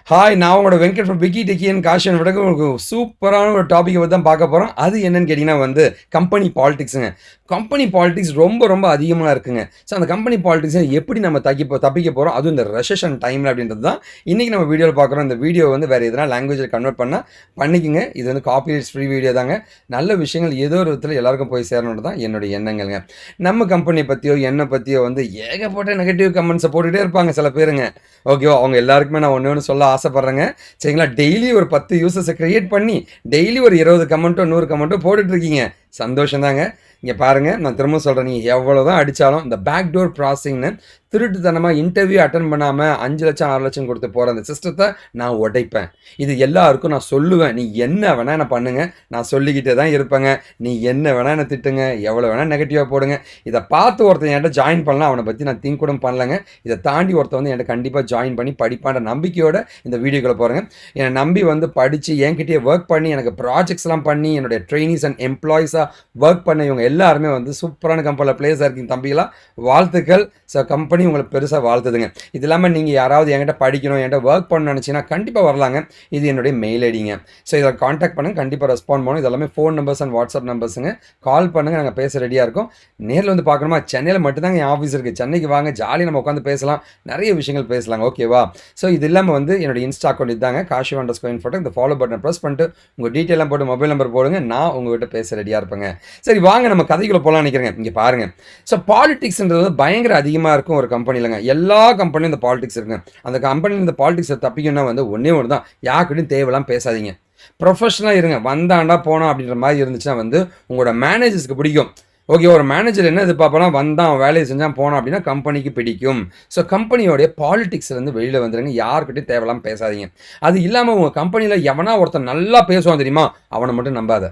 Hi, நான் உங்களோட Venkat from Vicky techie and caution விட உங்களுக்கு சூப்பரான ஒரு டாப்பிக்கை பற்றி தான் பார்க்க போகிறோம். அது என்னன்னு கேட்டிங்கன்னா கம்பெனி பாலிடிக்ஸுங்க. கம்பெனி பாலிடிக்ஸ் ரொம்ப ரொம்ப அதிகமாக இருக்குங்க. ஸோ அந்த கம்பெனி பாலிடிக்ஸை எப்படி நம்ம தப்பிக்க போகிறோம், அதுவும் இந்த ரெசெஷன் டைமில் அப்படின்றது தான் இன்றைக்கி நம்ம வீடியோவில் பார்க்குறோம். இந்த வீடியோ வேறு எதனா லாங்குவேஜில் கன்வெர்ட் பண்ணால் பண்ணிக்கோங்க. இது காப்பிரைட்ஸ் ஃப்ரீ வீடியோ தாங்க. நல்ல விஷயங்கள் ஏதோ ஒரு விதத்தில் எல்லாருக்கும் போய் சேரணுன்றது தான் என்னுடைய எண்ணங்கள்ங்க. நம்ம கம்பெனியை பற்றியோ என்னை பற்றியோ ஏகப்பட்ட நெகட்டிவ் கமெண்ட்ஸை போட்டுகிட்டே இருப்பாங்க சில பேருங்க. ஓகேவா, அவங்க எல்லாருக்குமே நான் ஒன்று சொல்ல ஆசைப்பட்றேங்க. சரிங்களா, டெய்லி ஒரு 10 யூசர்ஸை க்ரியேட் பண்ணி டெய்லி ஒரு 20 கமெண்ட்டோ 100 கமெண்ட்டோ போட்டுட்ருக்கீங்க. சந்தோஷம் தாங்க. இங்கே பாருங்கள், நான் திரும்ப சொல்கிறேன், நீங்கள் எவ்வளோ தான் அடித்தாலும் இந்த பேக்டோர் ப்ராசஸிங்னு திருட்டுத்தனமாக இன்டர்வியூ அட்டன் பண்ணாமல் 5 லட்சம் 6 லட்சம் கொடுத்து போகிற அந்த சிஸ்டத்தை நான் உடைப்பேன். இது எல்லாருக்கும் நான் சொல்லுவேன். நீ என்ன வேணால் என்ன பண்ணுங்கள், நான் சொல்லிக்கிட்டே தான் இருப்பேங்க. நீ என்ன வேணால் என்ன திட்டுங்க, எவ்வளோ வேணால் நெகட்டிவாக போடுங்க. இதை பார்த்து ஒருத்தன் என்கிட்ட ஜாயின் பண்ணலாம், அவனை பற்றி நான் திங்க் கூட பண்ணலைங்க. இதை தாண்டி ஒருத்தன் என்கிட்ட கண்டிப்பாக ஜாயின் பண்ணி படிப்பான்ற நம்பிக்கையோட இந்த வீடியோக்குள்ளே போகிறேங்க. என்னை நம்பி படித்து என்கிட்டயே ஒர்க் பண்ணி எனக்கு ப்ராஜெக்ட்ஸ்லாம் பண்ணி என்னுடைய ட்ரெயினிஸ் அண்ட் எம்ப்ளாயிஸாக ஒர்க் பண்ண இவங்க எல்லாருமே சூப்பரான கம்பெனியில் பிளேஸாக இருக்கீங்க தம்பிகளா, வாழ்த்துக்கள். ஸோ கம்பெனி உங்களுக்கு பெருசாக வாழ்த்துதுங்க. இது இல்லாமல் நீங்கள் யாராவது என்கிட்ட படிக்கணும், என்கிட்ட ஒர்க் பண்ணணும்னு நினச்சிங்கன்னா கண்டிப்பாக வரலாங்க. இது என்னுடைய மெயில் ஐடிங்க. ஸோ இதில் காண்டாக்ட் பண்ணுங்கள், கண்டிப்பாக ரெஸ்பாண்ட் பண்ணணும். இது எல்லாமே ஃபோன் நம்பர்ஸ் அண்ட் வாட்ஸ்அப் நம்பர்ஸுங்க. கால் பண்ணுங்கள், நாங்கள் பேச ரெடியாக இருக்கோம். நேரில் பார்க்கணுமா, சென்னையில் மட்டும்தாங்க என் ஆஃபீஸ் இருக்குது. சென்னைக்கு வாங்க, ஜாலியாக நம்ம உட்காந்து பேசலாம், நிறைய விஷயங்கள் பேசலாங்க. ஓகேவா? ஸோ இது இல்லாமல் என்னோட இன்ஸ்டா அக்கௌண்ட் இதாங்க, காஷி_info. இந்த ஃபாலோ பட்டனை ப்ரெஸ் பண்ணிட்டு உங்கள் டீட்டெயிலாம் போட்டு மொபைல் நம்பர் போடுங்க, நான் உங்கள்கிட்ட பேச ரெடியாக இருப்பேங்க. சரி வாங்க நம்ம கதைக்குள்ளே போகலாம் நினைக்கிறேங்க. இங்கே பாருங்கள், ஸோ பாலிடிக்ஸ்ன்றது பயங்கர அதிகமாக இருக்கும் ஒரு கம்பெனிலங்க. எல்லா கம்பெனியும் இந்த பாலிடிக்ஸ் இருக்குங்க. அந்த கம்பெனியில் இந்த பாலிடிக்ஸை தப்பிக்கணும்னா ஒன்றே ஒன்று தான், யாருக்கிட்டையும் தேவையெல்லாம் பேசாதீங்க, ப்ரொஃபஷனலாக இருங்க. வந்தாண்டா போனோம் அப்படின்ற மாதிரி இருந்துச்சுன்னா உங்களோட மேனேஜர்ஸ்க்கு பிடிக்கும். ஓகே, ஒரு மேனேஜர் என்ன எதிர்பார்ப்பனா, வந்தான் வேலையை செஞ்சால் போனோம் அப்படின்னா கம்பெனிக்கு பிடிக்கும். ஸோ கம்பெனியோடைய பாலிடிக்ஸ்லேருந்து வெளியில் வந்துடுங்க, யாருக்கிட்டையும் தேவையெல்லாம் பேசாதீங்க. அது இல்லாமல் உங்கள் கம்பெனியில் எவனா ஒருத்தன் நல்லா பேசுவான் தெரியுமா, அவனை மட்டும் நம்பாத.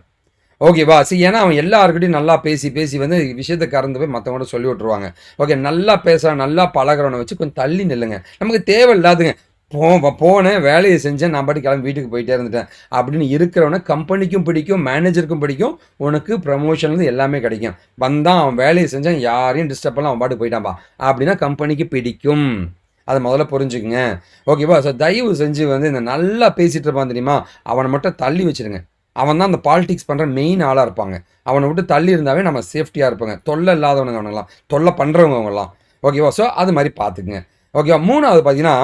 ஓகேவா? சரி, ஏன்னா அவன் எல்லாருக்கிட்டையும் நல்லா பேசி விஷயத்தை கறந்து போய் மற்றவங்கள்ட்ட சொல்லி விட்ருவாங்க. ஓகே, நல்லா பேசுகிறான், நல்லா பழகிறவனை வச்சு கொஞ்சம் தள்ளி நில்லுங்க. நமக்கு தேவை இல்லாதுங்க. போனேன், வேலையை செஞ்சேன், நான் பாட்டு கிளம்பி வீட்டுக்கு போயிட்டே இருந்துட்டேன் அப்படின்னு இருக்கிறவனை கம்பெனிக்கும் பிடிக்கும், மேனேஜருக்கும் பிடிக்கும், உனக்கு ப்ரமோஷன்லேருந்து எல்லாமே கிடைக்கும். வந்தான், அவன் வேலையை செஞ்சான், யாரையும் டிஸ்டர்ப் பண்ணலாம், அவன் பாட்டு போயிட்டான்பா அப்படின்னா கம்பெனிக்கு பிடிக்கும். அதை முதல்ல புரிஞ்சுக்குங்க. ஓகேவா? ஸோ தயவு செஞ்சு இந்த நல்லா பேசிகிட்டு இருப்பான் தெரியுமா, அவனை மட்டும் தள்ளி வச்சுருங்க. அவன் தான் அந்த பாலிடிக்ஸ் பண்ணுற மெயின் ஆளாக இருப்பாங்க. அவனை விட்டு தள்ளி இருந்தாவே நம்ம சேஃப்டியாக இருப்பாங்க. தொல்லை இல்லாதவனுங்க அவனெல்லாம், தொல்லை பண்ணுறவங்க அவங்கெல்லாம். ஓகேவா? ஸோ அது மாதிரி பார்த்துக்குங்க. ஓகேவா? மூணாவது பார்த்தீங்கன்னா,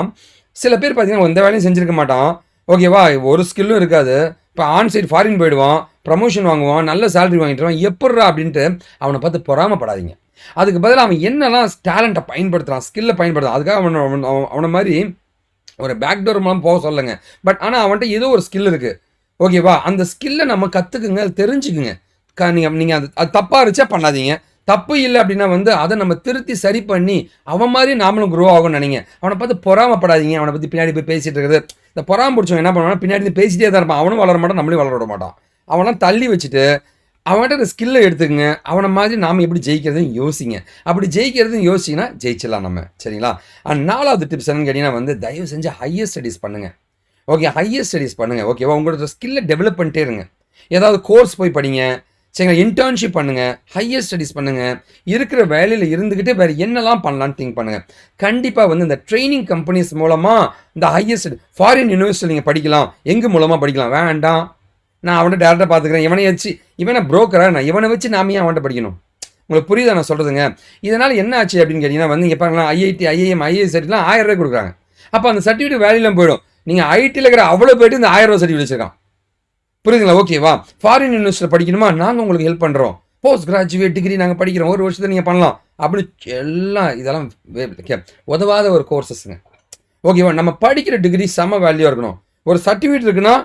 சில பேர் பார்த்தீங்கன்னா எந்த வேலையும் செஞ்சுருக்க மாட்டான். ஓகேவா? ஒரு ஸ்கில்லும் இருக்காது. இப்போ ஆன்சைட் ஃபாரின் போயிடுவான், ப்ரமோஷன் வாங்குவான், நல்ல சேலரி வாங்கிட்டுருவான், எப்பட்றா அப்படின்ட்டு அவனை பார்த்து பொறாமப்படாதீங்க. அதுக்கு பதிலாக அவன் என்னெல்லாம் டேலண்ட்டை பயன்படுத்துகிறான், ஸ்கில்லை பயன்படுத்துறான், அதுக்காக அவனை மாதிரி ஒரு பேக்டோர் மூலம் போக சொல்லுங்க. பட் ஆனால் அவன்கிட்ட ஏதோ ஒரு ஸ்கில் இருக்குது. ஓகேவா? அந்த ஸ்கில்லை நம்ம கற்றுக்குங்க, தெரிஞ்சுக்குங்க. நீங்கள் அது தப்பாக இருந்துச்சா பண்ணாதீங்க. தப்பு இல்லை அப்படின்னா அதை நம்ம திருத்தி சரி பண்ணி அவன் மாதிரி நாமளும் க்ரோ ஆகும்னு நினைங்க. அவனை பார்த்து பொறாமப்படாதீங்க. அவனை பற்றி பின்னாடி போய் பேசிகிட்டு இருக்கிறது, இந்த பொறாம பிடிச்சவன் என்ன பண்ணுவான்னா பின்னாடி பேசிகிட்டே தான் இருப்பான். அவனும் வளர மாட்டான், நம்மளையும் வளர விட மாட்டான். அவனெல்லாம் தள்ளி வச்சுட்டு அவன்கிட்ட அந்த ஸ்கில்லை எடுத்துக்கங்க. அவனை மாதிரி நாம் எப்படி ஜெயிக்கிறதுன்னு யோசிங்க. அப்படி ஜெயிக்கிறதுன்னு யோசிச்சிங்கன்னா ஜெயிச்சிடலாம் நம்ம. சரிங்களா? அண்ட் 4வது டிப்ஸ் என்னன்னு கேட்டிங்கன்னா தயவு செஞ்சு ஹையர் ஸ்டடீஸ் பண்ணுங்கள். ஓகே, ஹையர் ஸ்டடீஸ் பண்ணுங்கள். ஓகேவா? உங்களோட ஸ்கில்லை டெவலப் பண்ணிட்டே இருங்க. ஏதாவது கோர்ஸ் போய் படிங்க, சரிங்களா? இன்டர்ன்ஷிப் பண்ணுங்கள், ஹையர் ஸ்டடீஸ் பண்ணுங்கள். இருக்கிற வேலையில் இருந்துக்கிட்டே வேறு என்னெல்லாம் பண்ணலான்னு திங்க் பண்ணுங்கள். கண்டிப்பாக இந்த ட்ரைனிங் கம்பெனிஸ் மூலமாக இந்த ஹையர் ஸ்டடி ஃபாரின் யூனிவர்சிட்டியில் நீங்கள் படிக்கலாம். எங்கே மூலமாக படிக்கலாம்? வேண்டாம், நான் அவன்கிட்ட டேரெக்டாக பார்த்துக்கிறேன். இவனை புரோக்கராக நான் இவனை வச்சு நாம ஏன் அவன்கிட்ட படிக்கணும்? உங்களுக்கு புரியுதா நான் சொல்கிறதுங்க? இதனால் என்ன ஆச்சு அப்படின்னு கேட்டிங்கன்னா இங்கே பாருங்களா, ஐஐடி, ஐஏஎம், ஐஏஎஸ் சர்டிஃபிகேட்லாம் 1000 ரூபாய் கொடுக்குறாங்க. அப்போ அந்த சர்டிஃபிகேட் வேலையிலாம் போயிடும். நீங்கள் ஐடியில் இருக்கிற அவ்வளோ போய்ட்டு இந்த 1000 ரூபா சர்டிஃபிகேட் வச்சுருக்கான். புரியுதுங்களா? ஓகேவா? ஃபாரின் யூனிவர்சிட்டியில் படிக்கணுமா, நாங்கள் உங்களுக்கு ஹெல்ப் பண்ணுறோம், போஸ்ட் கிராஜுவேட் டிகிரி நாங்கள் படிக்கிறோம், 1 வருஷத்தில் நீங்கள் பண்ணலாம் அப்படின்னு எல்லாம் இதெல்லாம் உதவாத ஒரு கோர்சஸ்ங்க. ஓகேவா? நம்ம படிக்கிற டிகிரி செம வேல்யூ இருக்கணும். ஒரு சர்டிஃபிகேட் இருக்குன்னா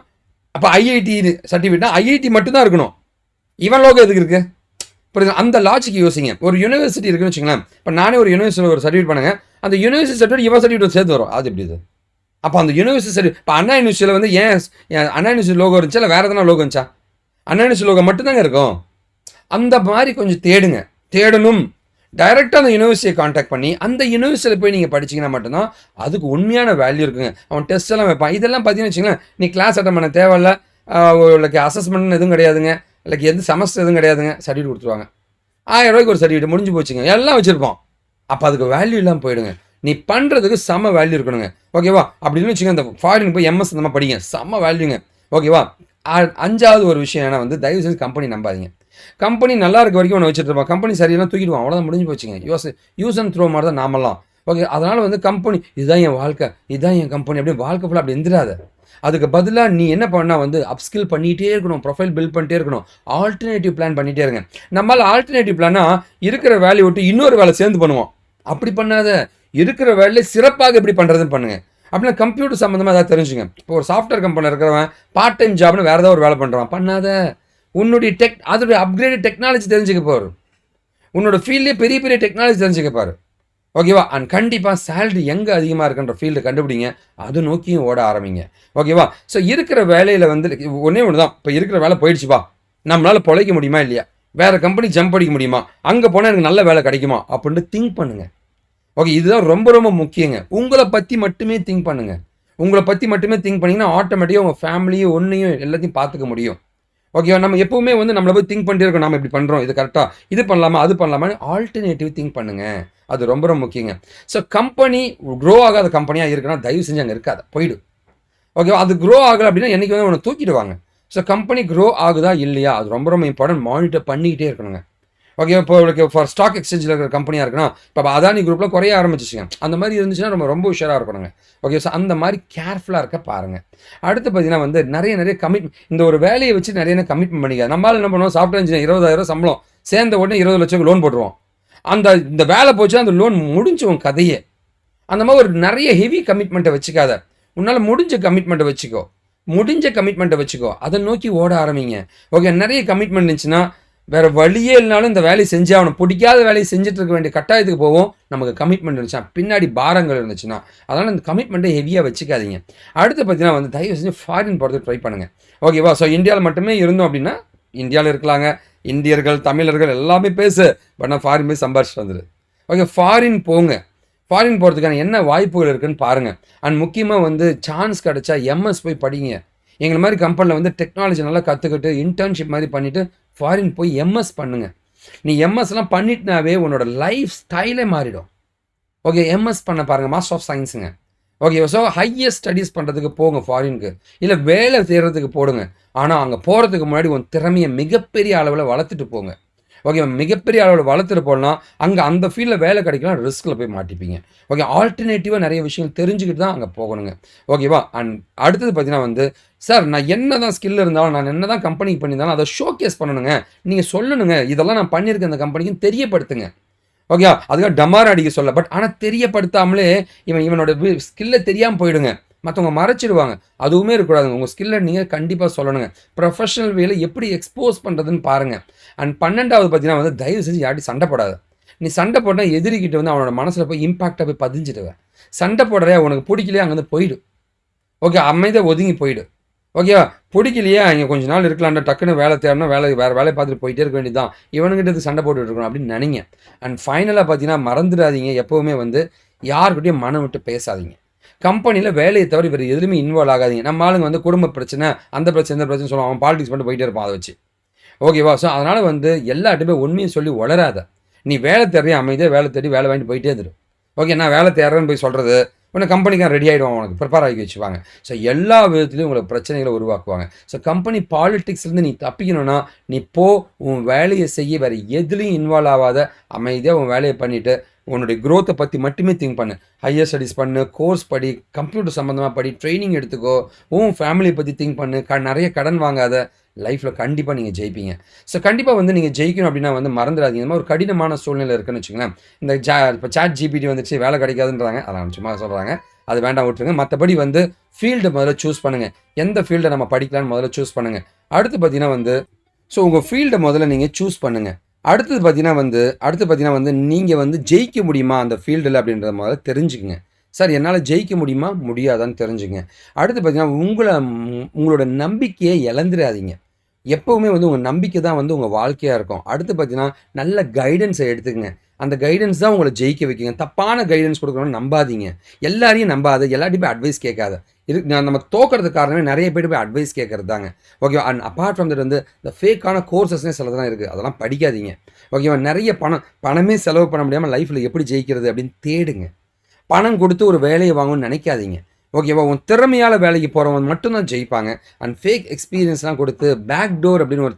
அப்போ ஐஐடி சர்டிஃபிகேட்னா ஐஐடி மட்டும்தான் இருக்கணும். இவன் லோகோ எதுக்கு இருக்குது? புரியுது? அந்த லாஜிக் யோசிங்க. ஒரு யூனிவர்சிட்டி இருக்குன்னு வச்சுங்களேன். இப்போ நானே ஒரு யூனிவர்சிட்டியில் ஒரு சர்டிஃபிகேட் பண்ணுங்க, அந்த யூனிவர்சிட்டி சர்டிஃபிகேட் இவன் சர்டிஃபிகேட் சேர்த்து வரும். அது எப்படி இது? அப்போ அந்த யூனிவர்சிட்டி சரி, இப்போ அண்ணா யூனிவர்சிட்டியில் ஏன் அண்ணா யூனிவர்சிட்டி லோகோ இருந்துச்சா இல்லை வேறு எதனா லோகோ இருந்துச்சா? அண்ணா யூனிவர்சிட்டி லோகோ மட்டும்தாங்க இருக்கும். அந்த மாதிரி கொஞ்சம் தேடணும். டைரெக்டாக அந்த யூனிவர்சிட்டியை காண்டாக்ட் பண்ணி அந்த யூனிவர்சிட்டியில் போய் நீங்கள் படிச்சிங்கன்னா மட்டும்தான் அதுக்கு உண்மையான வேல்யூ இருக்குங்க. அவன் டெஸ்ட் எல்லாம் வைப்பான். இதெல்லாம் பார்த்தீங்கன்னு வச்சுங்களேன், நீ கிளாஸ் அட்டன் பண்ண தேவையில்ல, உங்களுக்கு அசஸ்மெண்ட் எதுவும் கிடையாதுங்க, இல்லை எந்த செமஸ்டர் எதுவும் கிடையாதுங்க, சர்டிஃபிகேட் கொடுத்துருவாங்க. 1000 ரூபாய்க்கு ஒரு சர்டிஃபிகேட் முடிஞ்சு போச்சுங்க, எல்லாம் வச்சுருப்போம். அப்போ அதுக்கு வேல்யூ இல்லாமல் போயிடுங்க. நீ பண்ணுறதுக்கு செம வேல்யூ இருக்கணுங்க. ஓகேவா? அப்படின்னு வச்சுக்கோங்க, இந்த ஃபாரின் போய் எம்எஸ் இந்த மாதிரி படிங்க, செம்ம வேல்யூங்க. ஓகேவா? 5வது ஒரு விஷயம் என்ன வந்து, தயவு செஞ்சு கம்பெனி நம்பாதீங்க. கம்பெனி நல்லா இருக்க வரைக்கும் ஒன்று வச்சுட்டு இருப்பான், கம்பெனி சரியில்லாம் தூக்கிடுவான், அவ்வளோதான் முடிஞ்சு போச்சுங்க. யூஸ் அண்ட் த்ரோ மாதிரி தான் நாமெல்லாம். ஓகே, அதனால் வந்து கம்பெனி இதுதான் என் வாழ்க்கை, இதுதான் என் கம்பெனி அப்படி வாழ்க்கை ஃபுல்லாக அப்படி எந்திராத. அதுக்கு பதிலாக நீ என்ன பண்ணால் வந்து அப்ஸ்கில் பண்ணிகிட்டே இருக்கணும், ப்ரொஃபைல் பில்ட் பண்ணிட்டே இருக்கணும், ஆல்டர்னேட்டிவ் பிளான் பண்ணிகிட்டே இருங்க. நம்மளால் ஆல்டர்னேட்டிவ் பிளானா இருக்கிற வேலையை விட்டு இன்னொரு வேலை சேர்ந்து பண்ணுவோம். அப்படி பண்ணாத, இருக்கிற வேலையை சிறப்பாக எப்படி பண்ணுறதுன்னு பண்ணுங்க. அப்படின்னா கம்ப்யூட்டர் சம்மந்தமாக ஏதாவது தெரிஞ்சுங்க. இப்போ ஒரு சாஃப்ட்வேர் கம்பெனியில் இருக்கிறவன் பார்ட் டைம் ஜாப்னு வேறு ஏதாவது ஒரு வேலை பண்ணுறான், பண்ணாத. உன்னுடைய அதோடைய அப்கிரேட் டெக்னாலஜி தெரிஞ்சுக்க பாரு, உன்னோட ஃபீல்ட்லேயே பெரிய பெரிய டெக்னாலஜி தெரிஞ்சுக்க பாரு. ஓகேவா? அண்ட் கண்டிப்பாக சேலரி எங்கே அதிகமாக இருக்குன்ற ஃபீல்டு கண்டுபிடிங்க, அது நோக்கியும் ஓட ஆரம்பிங்க. ஓகேவா? ஸோ இருக்கிற வேலையில் வந்து ஒன்றே ஒன்று தான், இப்போ இருக்கிற வேலை போயிடுச்சுப்பா, நம்மளால் பொழைக்க முடியுமா இல்லையா, வேறு கம்பெனி ஜம்ப் அடிக்க முடியுமா, அங்கே போனால் எனக்கு நல்ல வேலை கிடைக்குமா அப்படின்ட்டு திங்க் பண்ணுங்கள். ஓகே, இதுதான் ரொம்ப ரொம்ப முக்கியங்க. உங்களை பற்றி மட்டுமே திங்க் பண்ணுங்கள். உங்களை பற்றி மட்டுமே திங்க் பண்ணிங்கன்னா ஆட்டோமேட்டிக்காக உங்கள் ஃபேமிலியும் ஒன்றையும் எல்லாத்தையும் பார்த்துக்க முடியும். ஓகேவா? நம்ம எப்பவுமே வந்து நம்மளை போய் திங்க் பண்ணிட்டே இருக்கோம், நம்ம இப்படி பண்ணுறோம், இது கரெக்டாக, இது பண்ணலாமா, அது பண்ணலாமான்னு ஆல்டர்னேட்டிவ் திங்க் பண்ணுங்கள். அது ரொம்ப ரொம்ப முக்கியங்க. ஸோ கம்பெனி க்ரோ ஆகாத கம்பெனியாக இருக்குன்னா தயவு செஞ்சு அங்கே இருக்காது, போயிடும். ஓகேவா? அது க்ரோ ஆகலை அப்படின்னா என்றைக்கு வந்து ஒன்று தூக்கிடுவாங்க. ஸோ கம்பெனி க்ரோ ஆகுதா இல்லையா, அது ரொம்ப ரொம்ப இம்பார்ட்டன்ட், மானிட்டர் பண்ணிக்கிட்டே இருக்கணுங்க. ஓகே, இப்போ உங்களுக்கு ஃபார் ஸ்டாக் எக்ஸ்சேஞ்சில் இருக்கிற கம்பெனியாக இருக்குன்னா, இப்போ அதானி குரூப்பில் குறைய ஆரம்பிச்சிச்சுங்க, அந்த மாதிரி இருந்துச்சுன்னா நம்ம ரொம்ப உஷாராக இருக்கணுங்க. ஓகே, ஸோ அந்த மாதிரி கேர்ஃபுல்லாக இருக்க பாருங்கள். அடுத்து பார்த்தீங்கன்னா வந்து நிறைய இந்த ஒரு வேலையை வச்சு நிறைய கமிட்மெண்ட் பண்ணிக்க. நம்மளால் என்ன பண்ணுவோம், சாஃப்ட்வேர் இன்ஜினியர் 20,000 சம்பளம், சேர்ந்த உடனே 20 லட்சம் லோன் போட்டுருவோம். இந்த வேலை போச்சுன்னா அந்த லோன் முடிஞ்சு உன் கதையே. அந்த மாதிரி ஒரு நிறைய ஹெவி கமிட்மெண்ட்டை வச்சுக்காத, உன்னால் முடிஞ்ச கமிட்மெண்ட்டை வச்சுக்கோ, அதை நோக்கி ஓட ஆரம்பிங்க. ஓகே, நிறைய கமிட்மெண்ட் இருந்துச்சுன்னா வேறு வழியே இல்லைனாலும் இந்த வேலையை செஞ்சு அவனை பிடிக்காத வேலையை செஞ்சுட்டு இருக்க வேண்டிய கட்டாயத்துக்கு போவோம். நமக்கு கமிட்மெண்ட் இருந்துச்சுன்னா, பின்னாடி பாரங்கள் இருந்துச்சுன்னா, அதனால் இந்த கமிட்மெண்ட்டை ஹெவியாக வச்சுக்காதீங்க. அடுத்து பார்த்தீங்கன்னா வந்து தயவு செஞ்சு ஃபாரின் போகிறதுக்கு ட்ரை பண்ணுங்கள். ஓகேவா? ஸோ இந்தியாவில் மட்டுமே இருந்தோம் அப்படின்னா இந்தியாவில் இருக்கலாங்க, இந்தியர்கள் தமிழர்கள் எல்லாமே பேசு, பட் நான் ஃபாரின் போய் சம்பாரிச்சு வந்துடு. ஓகே, ஃபாரின் போங்க. ஃபாரின் போகிறதுக்கான என்ன வாய்ப்புகள் இருக்குதுன்னு பாருங்கள். அண்ட் முக்கியமாக வந்து சான்ஸ் கிடச்சா எம்எஸ் போய் படிங்க. எங்களை மாதிரி கம்பெனியில் வந்து டெக்னாலஜி நல்லா கற்றுக்கிட்டு இன்டர்ன்ஷிப் மாதிரி பண்ணிவிட்டு ஃபாரின் போய் எம்எஸ் பண்ணுங்கள். நீ எம்எஸ்லாம் பண்ணிட்டுனாவே உன்னோட லைஃப் ஸ்டைலே மாறிடும். ஓகே, எம்எஸ் பண்ண பாருங்கள், மாஸ்டர் ஆஃப் சயின்ஸுங்க. ஓகே, ஸோ ஹையர் ஸ்டடீஸ் பண்ணுறதுக்கு போங்க ஃபாரினுக்கு, இல்லை வேலை செய்கிறதுக்கு போடுங்க. ஆனால் அங்கே போகிறதுக்கு முன்னாடி உன் திறமையை மிகப்பெரிய அளவில் வளர்த்துட்டு போங்க. ஓகே, மிகப்பெரிய அளவில் வளர்த்துட்டு போனால் அங்கே அந்த ஃபீல்டில் வேலை கிடைக்கலாம், ரிஸ்கில் போய் மாட்டிப்பீங்க. ஓகே, ஆல்டர்னேட்டிவாக நிறைய விஷயங்கள் தெரிஞ்சுக்கிட்டு தான் அங்கே போகணுங்க. ஓகேவா? அண்ட் அடுத்தது பார்த்தீங்கன்னா வந்து, சார் நான் என்ன தான் ஸ்கில் இருந்தாலும், நான் என்ன தான் கம்பெனிக்கு பண்ணியிருந்தாலும் அதை ஷோகேஸ் பண்ணணுங்க. நீங்கள் சொல்லணுங்க, இதெல்லாம் நான் பண்ணியிருக்கேன் அந்த கம்பெனிக்கு தெரியப்படுத்துங்க. ஓகே, அதுக்காக டமாரம் அடிக்க சொல்ல, பட் ஆனால் தெரியப்படுத்தாமலே இவனோட ஸ்கில்லை தெரியாமல் போயிடுங்க, மற்றவங்க மறைச்சிடுவாங்க. அதுவுமே இருக்கக்கூடாதுங்க. உங்கள் ஸ்கில்லை நீங்கள் கண்டிப்பாக சொல்லணுங்க. ப்ரொஃபஷனல் வேலை எப்படி எக்ஸ்போஸ் பண்ணுறதுன்னு பாருங்கள். அண்ட் 12வது பார்த்தீங்கன்னா வந்து தயவு செஞ்சு யார்ட்டி சண்டை போடாது. நீ சண்டை போட்டால் எதிரிக்கிட்ட வந்து அவனோட மனசில் போய் இம்பாக்டாக போய் பதிஞ்சிடுவேன். சண்டை போடுறையா, உனக்கு பிடிக்கலையா அங்கேருந்து போயிடு. ஓகே, அமைதியாக ஒதுங்கி போயிடு. ஓகேவா? பிடிக்கலையா இங்கே கொஞ்ச நாள் இருக்கலாம்டா, டக்குன்னு வேலை தேடணும், வேறு வேலையை பார்த்துட்டு போயிட்டே இருக்க வேண்டியதான், இவனுங்கிட்ட சண்டை போட்டுட்டு இருக்கணும் அப்படின்னு நினைங்க. அண்ட் ஃபைனலாக பார்த்தீங்கன்னா மறந்துடாதீங்க, எப்போவுமே வந்து யாருக்கிட்டையும் மனம் விட்டு பேசாதீங்க. கம்பெனியில் வேலையை தவிர வேறு எதுலையுமே இன்வால்வ் ஆகாதீங்க. நம்ம ஆளுங்க வந்து குடும்ப பிரச்சனை, அந்த பிரச்சனை இந்த பிரச்சனை சொல்லுவான், அவன் பாலிடிக்ஸ் பண்ணிட்டு போயிட்டே இருப்பான் அதை வச்சு. ஓகேவா? ஸோ அதனால் வந்து எல்லார்ட்டுமே உண்மையை சொல்லி வளராத. நீ வேலை தேடுறிய, அமைதியாக வேலை தேடி வேலை வாங்கிட்டு போயிட்டே இருந்துரு. ஓகே, நான் வேலை தேடுறேன்னு போய் சொல்கிறது, உன்னை கம்பெனிக்காக ரெடி ஆகிடுவான், உனக்கு ப்ரிப்பேர் ஆகி வச்சுப்பாங்க. ஸோ எல்லா விதத்துலையும் உங்களுக்கு பிரச்சனைகளை உருவாக்குவாங்க. ஸோ கம்பெனி பாலிட்டிக்ஸ்லேருந்து நீ தப்பிக்கணும்னா, நீ உன் வேலையை செய்ய, வேறு எதுலேயும் இன்வால்வ் ஆகாத, அமைதியாக உன் வேலையை பண்ணிவிட்டு உன்னுடைய க்ரோத்தை பற்றி மட்டுமே திங்க் பண்ணு. ஹையர் ஸ்டடீஸ் பண்ணு, கோர்ஸ் படி, கம்ப்யூட்டர் சம்மந்தமாக படி, ட்ரைனிங் எடுத்துக்கோ, உன் ஃபேமிலியை பற்றி திங்க் பண்ணு, நிறைய கடன் வாங்காத. லைஃப்பில் கண்டிப்பாக நீங்கள் ஜெயிப்பீங்க. ஸோ கண்டிப்பாக வந்து நீங்கள் ஜெயிக்கணும் அப்படின்னா வந்து மறந்துடாதீங்க. இந்த மாதிரி ஒரு கடினமான சூழ்நிலை இருக்குன்னு வச்சுங்களேன். இப்போ chatgpt வந்துச்சு, வேலை கிடைக்காதுன்றாங்க, அதெல்லாம் சும்மா சொல்கிறாங்க, அது வேண்டாம், விட்டுருங்க. மற்றபடி வந்து ஃபீல்டை முதல்ல சூஸ் பண்ணுங்கள். எந்த ஃபீல்டை நம்ம படிக்கலான்னு முதல்ல சூஸ் பண்ணுங்கள். அடுத்து பார்த்தீங்கன்னா வந்து உங்கள் ஃபீல்டை முதல்ல நீங்கள் சூஸ் பண்ணுங்கள். அடுத்து பார்த்தீங்கன்னா வந்து நீங்கள் வந்து ஜெயிக்க முடியுமா அந்த ஃபீல்டில் அப்படின்றத முதல்ல தெரிஞ்சுக்குங்க. சார் என்னால் ஜெயிக்க முடியுமா முடியாதான்னு தெரிஞ்சுங்க. அடுத்து பார்த்தீங்கன்னா உங்களோட நம்பிக்கையை இழந்துடாதீங்க. எப்போவுமே வந்து உங்கள் நம்பிக்கை தான் வந்து உங்கள் வாழ்க்கையாக இருக்கும். அடுத்து பார்த்தீங்கன்னா நல்ல கைடன்ஸை எடுத்துக்கங்க. அந்த கைடன்ஸ் தான் உங்களை ஜெயிக்க வைக்குங்க. தப்பான கைடன்ஸ் கொடுக்கணும்னு நம்பாதீங்க. எல்லாரையும் நம்பாத, எல்லாத்தையும் போய் அட்வைஸ் கேட்காத. நம்ம தோக்கிறதுக்கு காரணமே நிறைய பேர் போய் அட்வைஸ் கேட்கறது தாங்க. ஓகேவா? அண்ட் அப்பார்ட் ஃப்ரம் தட் வந்து இந்த ஃபேக்கான கோர்சஸ்னே சிலதெல்லாம் இருக்குது, அதெல்லாம் படிக்காதீங்க. ஓகேவா? நிறைய பணமே செலவு பண்ண முடியாமல் லைஃப்பில் எப்படி ஜெயிக்கிறது அப்படின்னு தேடுங்க. பணம் கொடுத்து ஒரு வேலையை வாங்கணும்னு நினைக்காதீங்க. ஓகேவா? உன் திறமையால வேலைக்கு போறவங்க மட்டும் தான் ஜெயிப்பாங்க. அண்ட் ஃபேக் எக்ஸ்பீரியன்ஸ்லாம் கொடுத்து பேக் டோர் அப்படின்னு ஒரு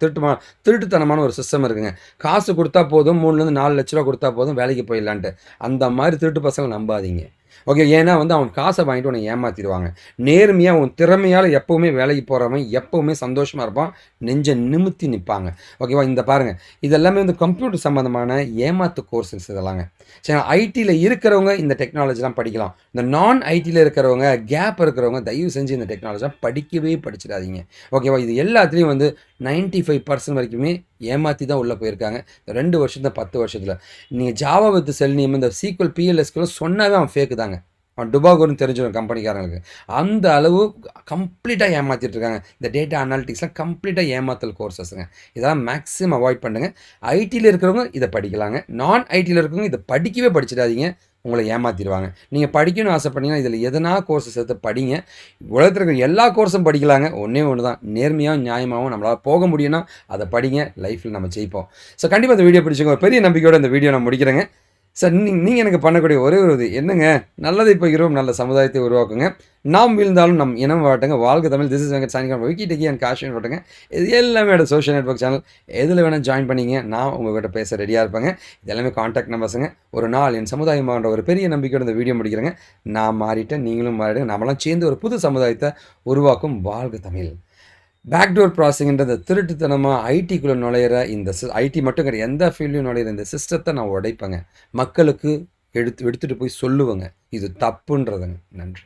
திருட்டுத்தனமான ஒரு சிஸ்டம் இருக்குங்க. காசு குடுத்தா போதும், 3லருந்து 4 லட்ச ரூவா குடுத்தா போதும் வேலைக்கு போயிடலான்ட்டு. அந்த மாரி திருட்டு பசங்கள நம்பாதீங்க. ஓகே. ஏன்னா வந்து அவன் காச வாங்கிட்டு உன்ன ஏமாத்திருவாங்க. நேர்மையா உன் திறமையால எப்பவுமே வேலைக்கு போறவன் எப்பவுமே சந்தோஷமா இருப்பான். நெஞ்ச நிமித்தி நிப்பாங்க. ஓகேவா? இந்த பாருங்க. இது எல்லாமே வந்து கம்ப்யூட்டர் சம்மந்தமான ஏமாத்து கோர்ஸஸ் இதெல்லாங்க. சரி, ஐடில இருக்கிறவங்க இந்த டெக்னாலஜிலாம் படிக்கலாம். இந்த நான் ஐடில இருக்கிறவங்க, கேப் இருக்கிறவங்க தயவு செஞ்சு இந்த டெக்னாலஜிலாம் படிக்கவே படிச்சிடாதீங்க. ஓகேவா? இது எல்லாத்துலயும் வந்து 95% வரைக்குமே ஏமாத்தி தான் உள்ள போயிருக்காங்க. 2 வருஷத்துல, 10 வருஷத்துல. நீங்க ஜாவா வித் செல் நேம் இந்த சீக்வல், பிஎல்எஸ்குலாம் சொன்னாவே அவன் ஃபேக்கு தாங்க. அவன் டுபாகோன்னு தெரிஞ்சிடும் கம்பெனிக்காரங்களுக்கு. அந்த அளவு கம்ப்ளீட்டா ஏமாத்திட்டு இருக்காங்க. இந்த டேட்டா அனாலிட்டிக்ஸ்லாம் கம்ப்ளீட்டா ஏமாத்தல் கோர்சஸ்ங்க. இதெல்லாம் மேக்ஸிமம் அவாய்ட் பண்ணுங்க. ஐடில இருக்கிறவங்க இத படிக்கலாங்க. நான் ஐடில இருக்கிறவங்க இத படிக்கவே படிச்சிடாதீங்க. உங்கள ஏமாத்திருவாங்க. நீங்க படிக்கணும்னு ஆசைப்பட்டீங்கன்னா, இதில எதனா கோர்ஸஸ் எடுத்து படிங்க. உலகத்தில இருக்கிற எல்லா கோர்ஸும் படிக்கலாங்க. ஒண்ணே ஒண்ணு தான். நேர்மையாவும், நியாயமாவும் நம்மளால போக முடியும்னா, அத படிங்க. லைஃப்ல நம்ம ஜெயிப்போம். ஸோ கண்டிப்பா இந்த வீடியோ பிடிச்சிருக்கும். ஒரு பெரிய நம்பிக்கையோட இந்த வீடியோ நான் முடிக்கிறேங்க. சார் நீங்க எனக்கு பண்ணக்கூடிய ஒரே ஒரு இது என்னங்க, நல்லதை பகிர்வோம், நல்ல சமுதாயத்தை உருவாக்குங்க. நாம் வீழ்ந்தாலும் நம் இனம் வாட்டுங்க. வாழ்க தமிழ். This is Venkat signing off விக்கிடெக்கி அண்ட் காஷியன் வாட்டுங்க. இது எல்லாமே என்னோட சோஷியல் நெட்வொர்க் சேனல். எதில வேணா ஜாயின் பண்ணிங்க. நான் உங்ககிட்ட பேச ரெடியா இருப்பேங்க. இது எல்லாமே கான்டாக்ட் நம்பர்ஸுங்க. ஒரு நாள் என் சமுதாயம் மாறுன்ற ஒரு பெரிய நம்பிக்கையோட இந்த வீடியோ முடிக்கிறேங்க. நான் மாறிட்டேன். நீங்களும் மாறிடுங்க. நாமெல்லாம் சேர்ந்து ஒரு புது சமுதாயத்தை உருவாக்கும். வாழ்க தமிழ். பேக்டோர் ப்ராசஸிங்ன்றது திருட்டுத்தனமா ஐடிக்குள்ள நுழையிற இந்த ஐடி மட்டும் கிடையாது. எந்த ஃபீல்ட்லயும் நுழையிற இந்த சிஸ்டத்த நான் உடைப்பேங்க. மக்களுக்கு எடுத்துட்டு போய் சொல்லுவேங்க. இது தப்புன்றதுங்க. நன்றி.